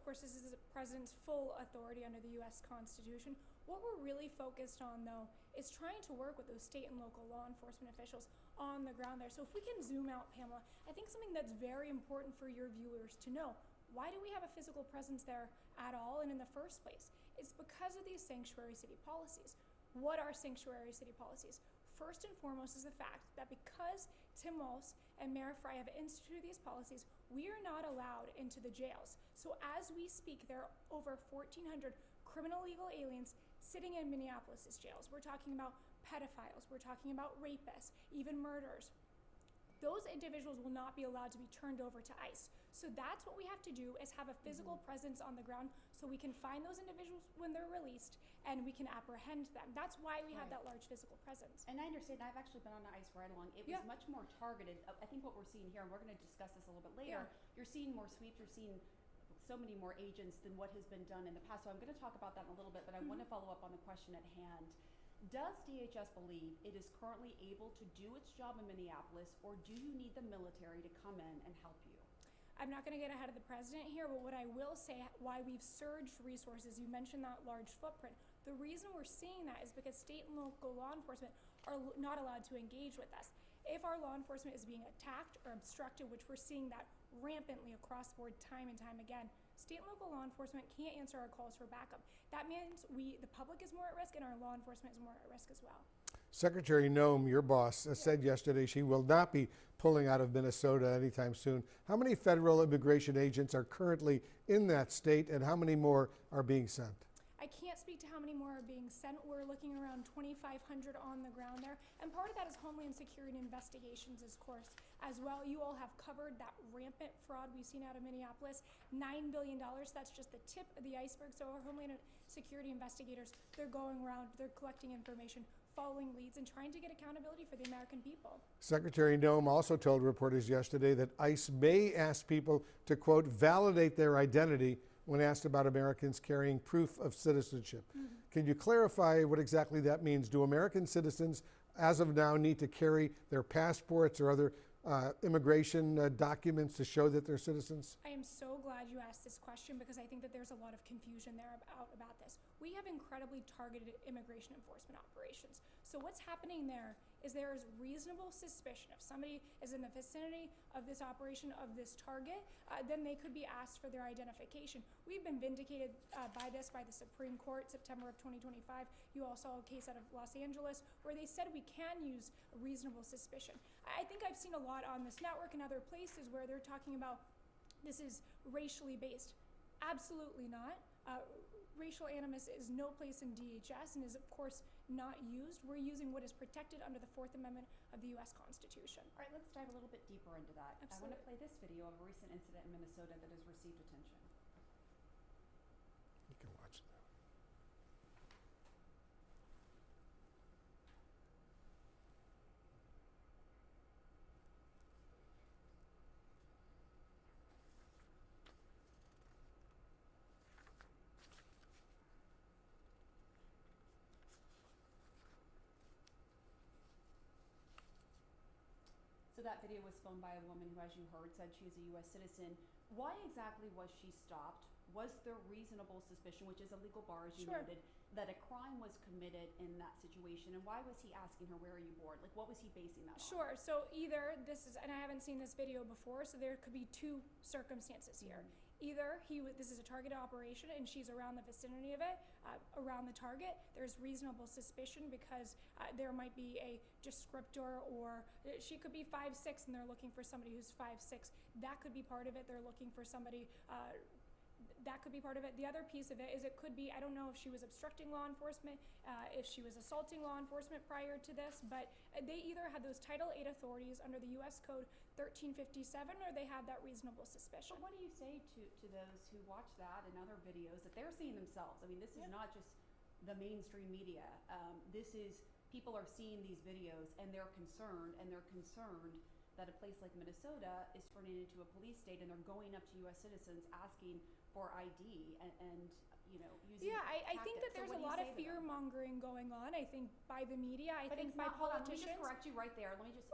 course, this is the president's full authority under the U.S. Constitution. What we're really focused on, though, is trying to work with those state and local law enforcement officials on the ground there. So if we can zoom out, Pamela, I think something that's very important for your viewers to know, why do we have a physical presence there at all and in the first place? It's because of these sanctuary city policies. What are sanctuary city policies? First and foremost is the fact that because Tim Walz and Mayor Frey have instituted these policies, we are not allowed into the jails. So as we speak, there are over 1,400 criminal illegal aliens sitting in Minneapolis' jails. We're talking about pedophiles, we're talking about rapists, even murderers. Those individuals will not be allowed to be turned over to ICE. So that's what we have to do, is have a physical presence on the ground so we can find those individuals when they're released and we can apprehend them. That's why we have that large physical presence. And I understand, I've actually been on the ICE ride along. It was much more targeted. I think what we're seeing here, and we're going to discuss this a little bit later, you're seeing more sweeps, you're seeing so many more agents than what has been done in the past. So I'm going to talk about that in a little bit, but I want to follow up on the question at hand. Does DHS believe it is currently able to do its job in Minneapolis, or do you need the military to come in and help you? I'm not going to get ahead of the president here, but what I will say, why we've surged resources, you mentioned that large footprint. The reason we're seeing that is because state and local law enforcement are not allowed to engage with us. If our law enforcement is being attacked or obstructed, which we're seeing that rampantly across the board time and time again, state and local law enforcement can't answer our calls for backup. That means the public is more at risk and our law enforcement is more at risk as well. Secretary Noem, your boss, said yesterday she will not be pulling out of Minnesota anytime soon. How many federal immigration agents are currently in that state, and how many more are being sent? I can't speak to how many more are being sent. We're looking around 2,500 on the ground there. And part of that is Homeland Security investigations, of course, as well. You all have covered that rampant fraud we've seen out of Minneapolis. $9 billion, that's just the tip of the iceberg. So our Homeland Security investigators, they're going around, they're collecting information, following leads, and trying to get accountability for the American people. Secretary Noem also told reporters yesterday that ICE may ask people to, quote, validate their identity when asked about Americans carrying proof of citizenship. Can you clarify what exactly that means? Do American citizens, as of now, need to carry their passports or other immigration documents to show that they're citizens? I am so glad you asked this question, because I think that there's a lot of confusion there about this. We have incredibly targeted immigration enforcement operations. So what's happening there is there is reasonable suspicion. If somebody is in the vicinity of this operation, of this target, then they could be asked for their identification. We've been vindicated by the Supreme Court, September of 2025. You all saw a case out of Los Angeles where they said we can use a reasonable suspicion. I think I've seen a lot on this network and other places where they're talking about this is racially based. Absolutely not. Racial animus is no place in DHS and is, of course, not used. We're using what is protected under the Fourth Amendment of the U.S. Constitution. All right, let's dive a little bit deeper into that. Absolutely. I want to play this video of a recent incident in Minnesota that has received attention. You can watch that. So that video was filmed by a woman who, as you heard, said she is a U.S. citizen. Why exactly was she stopped? Was there reasonable suspicion, which is a legal bar, as you noted, that a crime was committed in that situation? And why was he asking her, where are you bored? Like, what was he basing that on? Sure. So either this is, and I haven't seen this video before, so there could be two circumstances here. Either this is a targeted operation and she's around the vicinity of it, around the target. There's reasonable suspicion because there might be a descriptor, or she could be 5'6" and they're looking for somebody who's 5'6". That could be part of it. They're looking for somebody. That could be part of it. The other piece of it is it could be, I don't know if she was obstructing law enforcement, if she was assaulting law enforcement prior to this, but they either had those Title VIII authorities under the U.S. Code 1357, or they had that reasonable suspicion. But what do you say to those who watch that and other videos that they're seeing themselves? I mean, this is not just the mainstream media. This is, people are seeing these videos and they're concerned that a place like Minnesota is turning into a police state, and they're going up to U.S. citizens asking for ID and you know, using I think that there's a lot of fear mongering going on. I think by the media, I think by politicians. Let me just correct you right there. Let me just,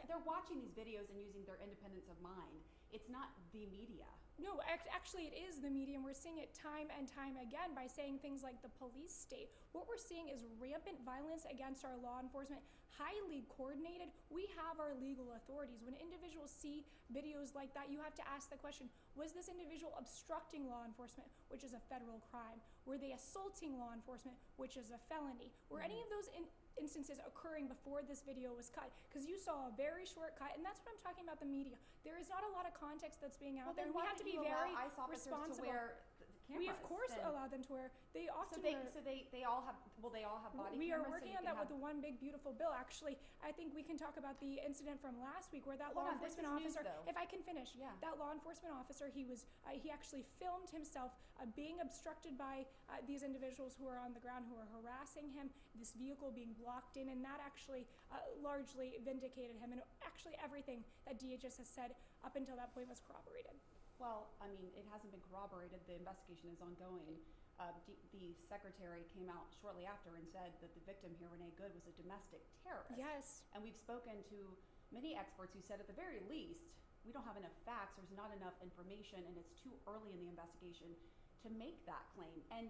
they're watching these videos and using their independence of mind. It's not the media. No, actually, it is the media, and we're seeing it time and time again by saying things like the police state. What we're seeing is rampant violence against our law enforcement, highly coordinated. We have our legal authorities. When individuals see videos like that, you have to ask the question, was this individual obstructing law enforcement, which is a federal crime? Were they assaulting law enforcement, which is a felony? Were any of those instances occurring before this video was cut? Because you saw a very short cut, and that's what I'm talking about the media. There is not a lot of context that's being out there, and we have to be very responsible. We of course allow them to wear. They often they all have. Will they all have body cameras? We are working on that with the one big beautiful bill. Actually, I think we can talk about the incident from last week where that law enforcement officer. If I can finish, that law enforcement officer, he actually filmed himself being obstructed by these individuals who are on the ground who are harassing him. This vehicle being blocked in, and that actually largely vindicated him. And actually, everything that DHS has said up until that point was corroborated. Well, I mean, it hasn't been corroborated. The investigation is ongoing. The secretary came out shortly after and said that the victim here, Renee Good, was a domestic terrorist. Yes. And we've spoken to many experts who said at the very least, we don't have enough facts, there's not enough information, and it's too early in the investigation to make that claim. And,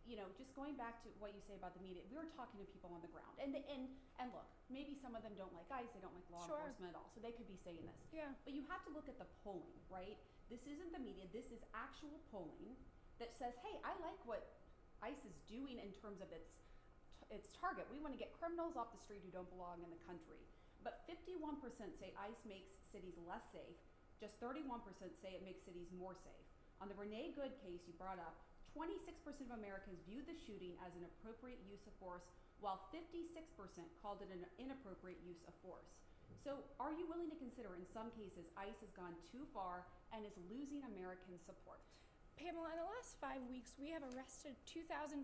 you know, just going back to what you say about the media, we were talking to people on the ground. And look, maybe some of them don't like ICE, they don't like law enforcement at all, so they could be saying this. Yeah. But you have to look at the polling, right? This isn't the media, this is actual polling that says, hey, I like what ICE is doing in terms of its target. We want to get criminals off the street who don't belong in the country. But 51% say ICE makes cities less safe. Just 31% say it makes cities more safe. On the Renee Good case you brought up, 26% of Americans viewed the shooting as an appropriate use of force, while 56% called it an inappropriate use of force. So are you willing to consider in some cases ICE has gone too far and is losing American support? Pamela, in the last 5 weeks, we have arrested 2,500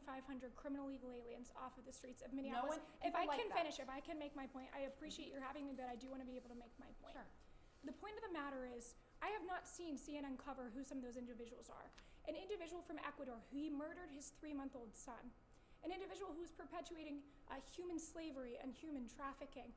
criminal illegal aliens off of the streets of Minneapolis. If I can make my point, I appreciate your having me, but I do want to be able to make my point. Sure. The point of the matter is, I have not seen CNN cover who some of those individuals are. An individual from Ecuador who murdered his 3-month-old son. An individual who's perpetuating human slavery and human trafficking.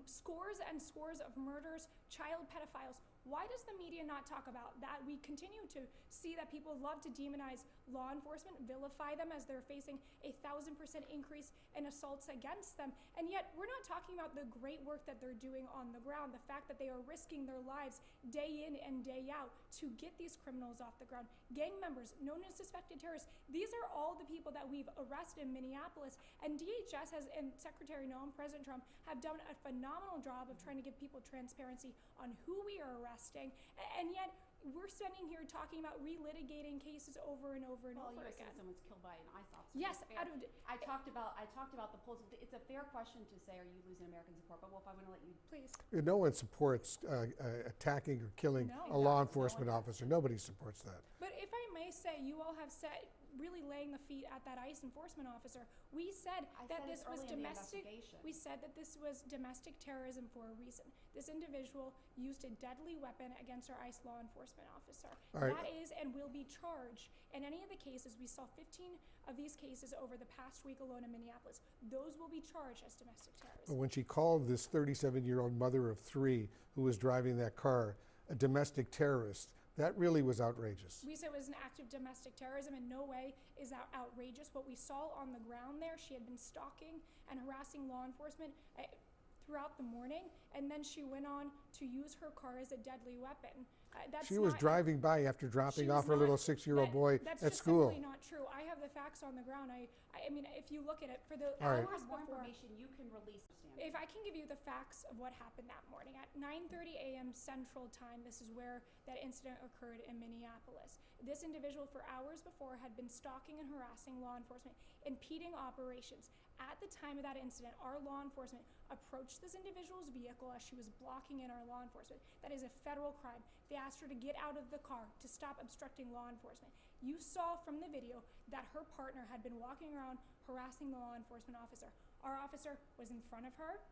Scores and scores of murders, child pedophiles. Why does the media not talk about that? We continue to see that people love to demonize law enforcement, vilify them as they're facing a 1,000% increase in assaults against them. And yet we're not talking about the great work that they're doing on the ground, the fact that they are risking their lives day in and day out to get these criminals off the ground. Gang members, known as suspected terrorists, these are all the people that we've arrested in Minneapolis. And DHS and Secretary Noem, President Trump, have done a phenomenal job of trying to give people transparency on who we are arresting. And yet we're standing here talking about relitigating cases over and over and over again. Well, someone's killed by an ICE officer. Yes, I talked about the polls. It's a fair question to say, are you losing American support? But Wolf, I want to let you. Please. No one supports attacking or killing a law enforcement officer. Nobody supports that. But if I may say, you all have said, really laying the feet at that ICE enforcement officer. We said that this was domestic. We said that this was domestic terrorism for a reason. This individual used a deadly weapon against our ICE law enforcement officer. That is and will be charged. In any of the cases, we saw 15 of these cases over the past week alone in Minneapolis. Those will be charged as domestic terrorism. But when she called this 37-year-old mother of 3 who was driving that car a domestic terrorist, that really was outrageous. We said it was an act of domestic terrorism. In no way is that outrageous. What we saw on the ground there, she had been stalking and harassing law enforcement throughout the morning, and then she went on to use her car as a deadly weapon. She was driving by after dropping off her little 6-year-old boy at school. That's just simply not true. I have the facts on the ground. I mean, if you look at it, for the hours more before, information you can release. if I can give you the facts of what happened that morning, at 9:30 a.m. Central Time, this is where that incident occurred in Minneapolis. This individual for hours before had been stalking and harassing law enforcement, impeding operations. At the time of that incident, our law enforcement approached this individual's vehicle as she was blocking in our law enforcement. That is a federal crime. They asked her to get out of the car, to stop obstructing law enforcement. You saw from the video that her partner had been walking around harassing the law enforcement officer. Our officer was in front of her.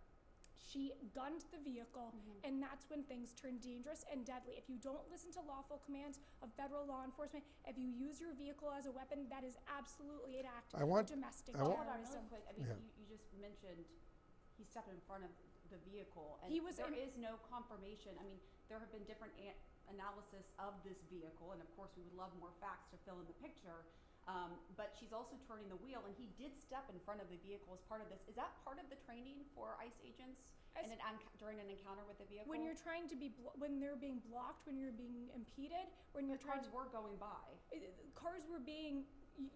She gunned the vehicle, and that's when things turn dangerous and deadly. If you don't listen to lawful commands of federal law enforcement, if you use your vehicle as a weapon, that is absolutely an act of domestic terrorism. Really quick, I mean, you just mentioned he stepped in front of the vehicle, and He was there is no confirmation. I mean, there have been different analysis of this vehicle, and of course we would love more facts to fill in the picture. But she's also turning the wheel, and he did step in front of the vehicle as part of this. Is that part of the training for ICE agents during an encounter with the vehicle? When you're trying to when they're being blocked, when you're being impeded, when you're cars were going by. Cars were being.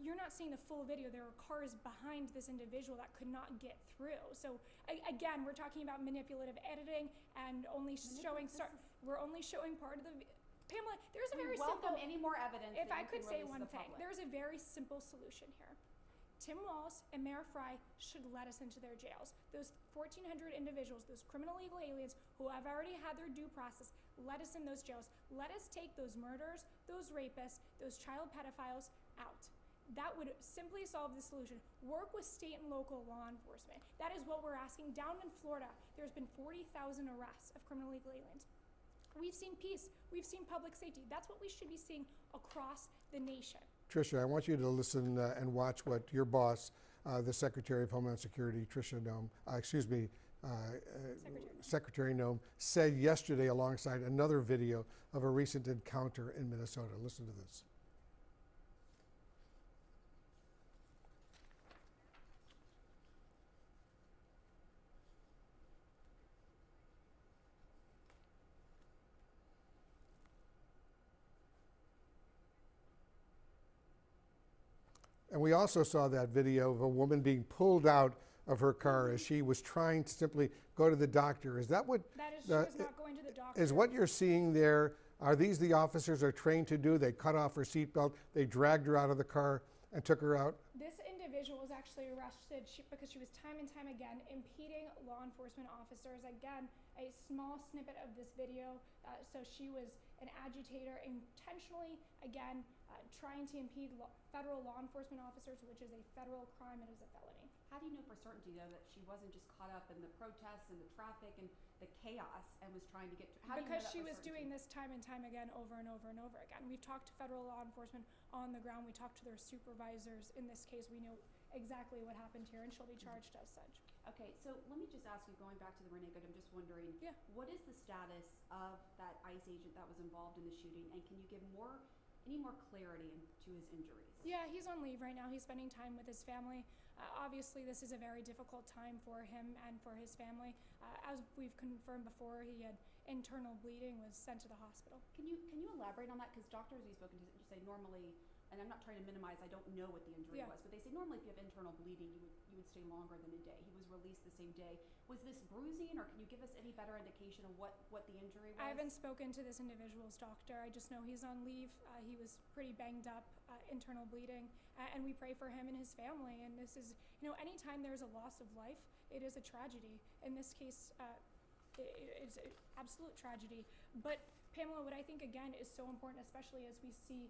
You're not seeing the full video. There were cars behind this individual that could not get through. So again, we're talking about manipulative editing and only showing. We're only showing part of the. Pamela, there's a very welcome simple. any more evidence. If I that could say one thing, public. there's a very simple solution here. Tim Walz and Mayor Fry should let us into their jails. Those 1,400 individuals, those criminal illegal aliens who have already had their due process, let us in those jails. Let us take those murderers, those rapists, those child pedophiles out. That would simply solve the solution. Work with state and local law enforcement. That is what we're asking. Down in Florida, there's been 40,000 arrests of criminal illegal aliens. We've seen peace. We've seen public safety. That's what we should be seeing across the nation. Tricia, I want you to listen and watch what your boss, the Secretary of Homeland Security, Secretary Noem, said yesterday alongside another video of a recent encounter in Minnesota. Listen to this. And we also saw that video of a woman being pulled out of her car as she was trying to simply go to the doctor. Is that what? That is, she was not going to the doctor. Is what you're seeing there, are these the officers are trained to do? They cut off her seatbelt, they dragged her out of the car and took her out? This individual was actually arrested because she was time and time again impeding law enforcement officers. Again, a small snippet of this video. So she was an agitator intentionally, again, trying to impede federal law enforcement officers, which is a federal crime. It is a felony. How do you know for certainty, though, that she wasn't just caught up in the protests and the traffic and the chaos and was trying to get to, because she was doing this time and time again, over and over and over again. We've talked to federal law enforcement on the ground. We talked to their supervisors. In this case, we know exactly what happened here, and she'll be charged as such. Okay, so let me just ask you, going back to the Renee Good, I'm just wondering, what is the status of that ICE agent that was involved in the shooting, and can you give any more clarity to his injuries? Yeah, he's on leave right now. He's spending time with his family. Obviously, this is a very difficult time for him and for his family. As we've confirmed before, he had internal bleeding, was sent to the hospital. Can you elaborate on that? Because doctors we've spoken to say normally, and I'm not trying to minimize, I don't know what the injury was, but they say normally if you have internal bleeding, you would stay longer than a day. He was released the same day. Was this bruising, or can you give us any better indication of what the injury was? I haven't spoken to this individual's doctor. I just know he's on leave. He was pretty banged up, internal bleeding, and we pray for him and his family. And this is, anytime there's a loss of life, it is a tragedy. In this case, it's an absolute tragedy. But Pamela, what I think again is so important, especially as we see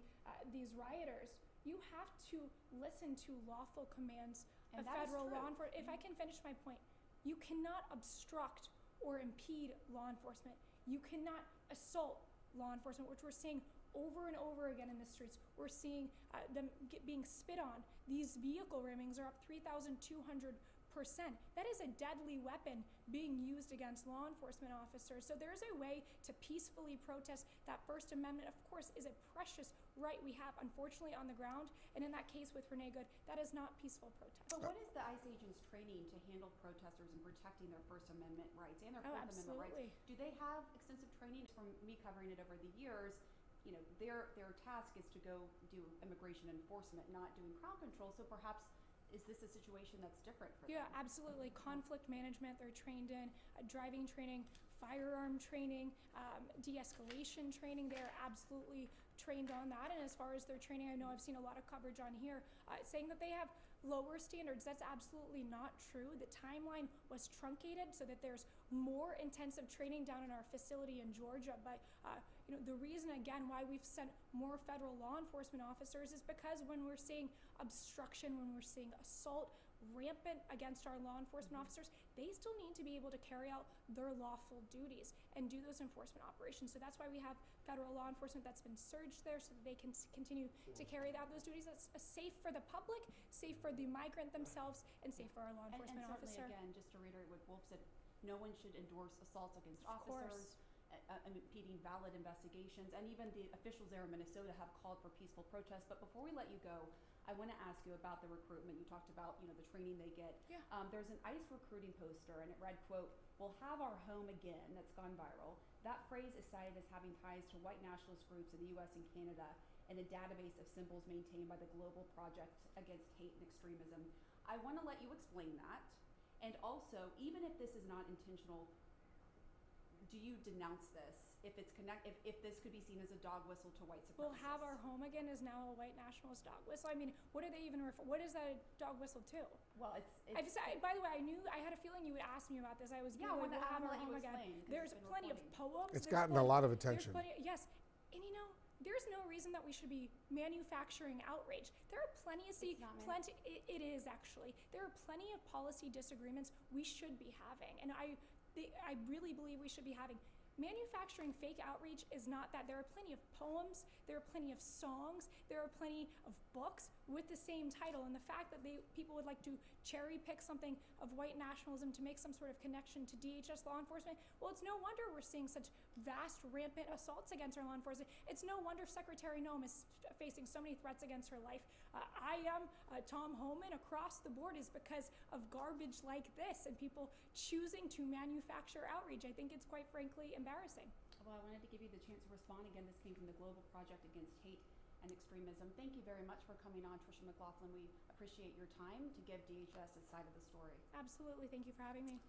these rioters, you have to listen to lawful commands of federal law enforcement. If I can finish my point, you cannot obstruct or impede law enforcement. You cannot assault law enforcement, which we're seeing over and over again in the streets. We're seeing them being spit on. These vehicle rammings are up 3,200%. That is a deadly weapon being used against law enforcement officers. So there's a way to peacefully protest. That First Amendment, of course, is a precious right we have, unfortunately, on the ground. And in that case with Renee Good, that is not peaceful protest. But what is the ICE agents' training to handle protesters and protecting their First Amendment rights and their Fourth Amendment rights? Do they have extensive training? From me covering it over the years, their task is to go do immigration enforcement, not doing crowd control. So perhaps, is this a situation that's different for them? Yeah, absolutely. Conflict management, they're trained in, driving training, firearm training, de-escalation training. They're absolutely trained on that. And as far as their training, I know I've seen a lot of coverage on here saying that they have lower standards. That's absolutely not true. The timeline was truncated so that there's more intensive training down in our facility in Georgia. But the reason, again, why we've sent more federal law enforcement officers is because when we're seeing obstruction, when we're seeing assault rampant against our law enforcement officers, they still need to be able to carry out their lawful duties and do those enforcement operations. So that's why we have federal law enforcement that's been surged there so that they can continue to carry out those duties. That's safe for the public, safe for the migrant themselves, and safe for our law enforcement and officer. Again, just to reiterate what Wolf said, no one should endorse assaults against officers. impeding valid investigations, and even the officials there in Minnesota have called for peaceful protests. But before we let you go, I want to ask you about the recruitment. You talked about, the training they get. Yeah. There's an ICE recruiting poster, and it read, quote, "We'll have our home again," that's gone viral. That phrase is cited as having ties to white nationalist groups in the U.S. and Canada and a database of symbols maintained by the Global Project Against Hate and Extremism. I want to let you explain that. And also, even if this is not intentional, do you denounce this? If this could be seen as a dog whistle to white supremacists? We'll have our home again is now a white nationalist dog whistle. I mean, what are they even what is that a dog whistle to? Well, by the way, I had a feeling you would ask me about this. I was we'll have our let you home again. explain, 'cause There's it's been plenty of reporting. poems. It's there's gotten a lot of attention. Yes, and there's no reason that we should be manufacturing outrage. There are plenty of it is actually. There are plenty of policy disagreements we should be having, and I really believe we should be having. Manufacturing fake outreach is not that. There are plenty of poems, there are plenty of songs, there are plenty of books with the same title, and the fact that people would like to cherry pick something of white nationalism to make some sort of connection to DHS law enforcement, well, it's no wonder we're seeing such vast, rampant assaults against our law enforcement. It's no wonder Secretary Noem is facing so many threats against her life. I am Tom Homan across the board is because of garbage like this and people choosing to manufacture outrage. I think it's quite frankly embarrassing. Well, I wanted to give you the chance to respond. Again, this came from the Global Project Against Hate and Extremism. Thank you very much for coming on, Tricia McLaughlin. We appreciate your time to give DHS a side of the story. Absolutely. Thank you for having me.